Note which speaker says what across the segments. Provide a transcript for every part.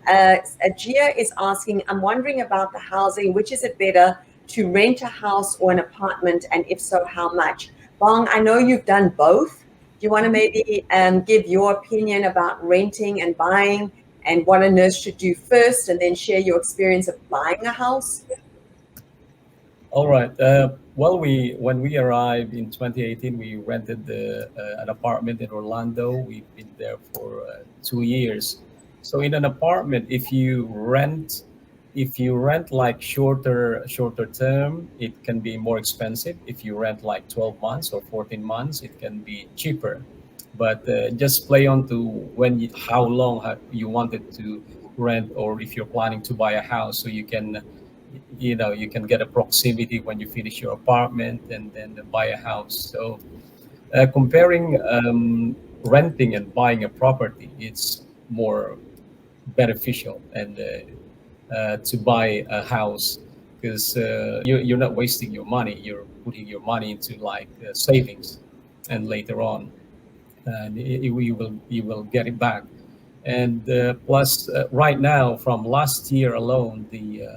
Speaker 1: Gia is asking, I'm wondering about the housing. Which is it better, to rent a house or an apartment? And if so, how much? Bong, I know you've done both. Do you want to maybe give your opinion about renting and buying, and what a nurse should do first, and then share your experience of buying a house?
Speaker 2: All right. Well, when we arrived in 2018, we rented an apartment in Orlando. We've been there for 2 years. So in an apartment, if you rent like shorter term, it can be more expensive. If you rent like 12 months or 14 months, it can be cheaper. But just play on to how long you wanted to rent, or if you're planning to buy a house, so you can get a proximity when you finish your apartment and then buy a house. So comparing renting and buying a property, it's more beneficial and to buy a house, because you're not wasting your money. You're putting your money into like savings, and later on, and you will get it back. And plus, right now, from last year alone, the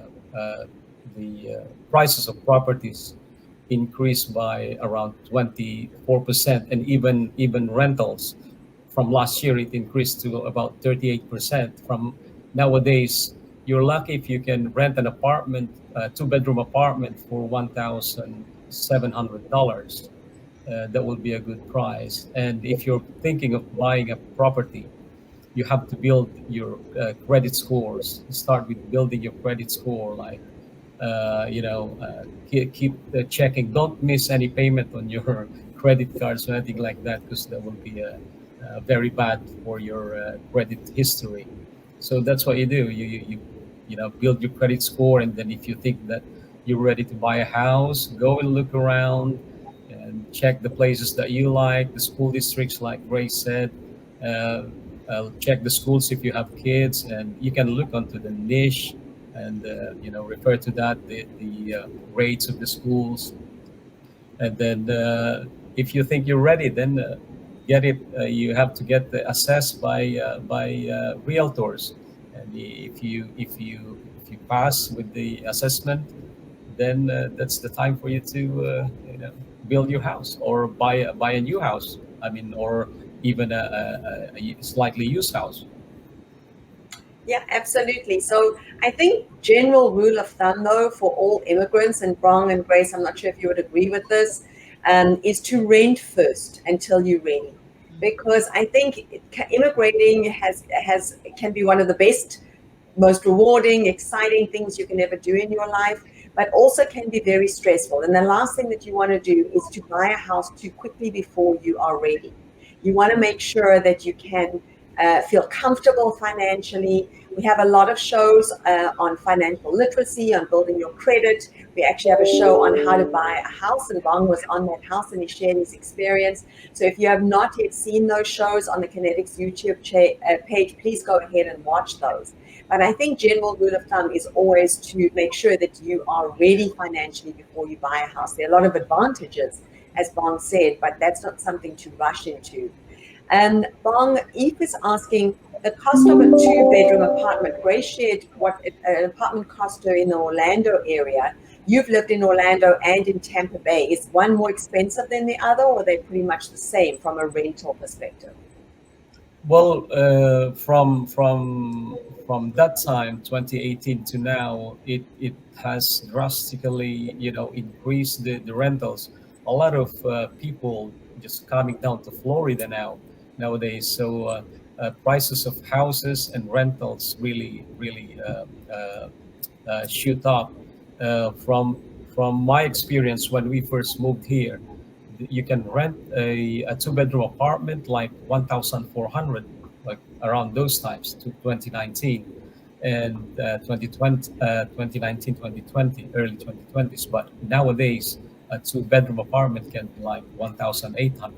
Speaker 2: prices of properties increased by around 24%, and even rentals from last year, it increased to about 38%. From nowadays, you're lucky if you can rent an apartment, a two-bedroom apartment, for $1,700. That will be a good price. And if you're thinking of buying a property, you have to build your credit scores. Start with building your credit score, like keep checking. Don't miss any payment on your credit cards or anything like that, because that will be very bad for your credit history. So that's what you do. You build your credit score, and then if you think that you're ready to buy a house, go and look around and check the places that you like, the school districts, like Grace said. Uh, Check the schools if you have kids, and you can look onto the niche and refer to that, the rates of the schools. And then if you think you're ready, then get it. You have to get assessed by realtors, and if you pass with the assessment, then that's the time for you to build your house, or buy a new house. I mean, or even a slightly used house.
Speaker 1: Yeah, absolutely. So I think general rule of thumb, though, for all immigrants, and Brong and Grace, I'm not sure if you would agree with this, is to rent first until you're ready, because I think immigrating has can be one of the best, most rewarding, exciting things you can ever do in your life, but also can be very stressful. And the last thing that you want to do is to buy a house too quickly before you are ready. You want to make sure that you can feel comfortable financially. We have a lot of shows on financial literacy, on building your credit. We actually have a show on how to buy a house, and Bong was on that house and he shared his experience. So if you have not yet seen those shows on the Connetics YouTube page, please go ahead and watch those. But I think general rule of thumb is always to make sure that you are ready financially before you buy a house. There are a lot of advantages, as Bong said, but that's not something to rush into. And Bong, Eve is asking the cost of a two-bedroom apartment. Grace shared what an apartment cost her in the Orlando area. You've lived in Orlando and in Tampa Bay. Is one more expensive than the other, or are they pretty much the same from a rental perspective?
Speaker 2: Well, from that time, 2018 to now, it has drastically, increased the rentals. A lot of people just coming down to Florida nowadays. So prices of houses and rentals really shoot up. From my experience, when we first moved here, you can rent a two-bedroom apartment like 1,400, like around those times, to 2019 and 2020, 2019, 2020, early 2020s. But nowadays, a two-bedroom apartment can be like 1,800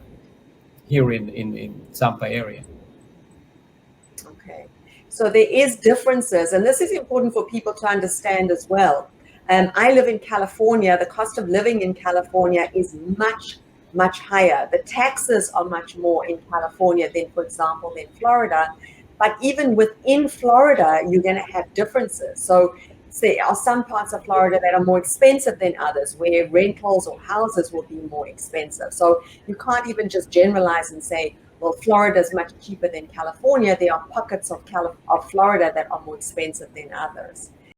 Speaker 2: here in Tampa area.
Speaker 1: Okay. So there is differences, and this is important for people to understand as well. I live in California. The cost of living in California is much, much higher. The taxes are much more in California than, for example, in Florida. But even within Florida, you're going to have differences. So there are some parts of Florida that are more expensive than others, where rentals or houses will be more expensive. So you can't even just generalize and say, well, Florida is much cheaper than California. There are pockets of Florida that are more expensive than others.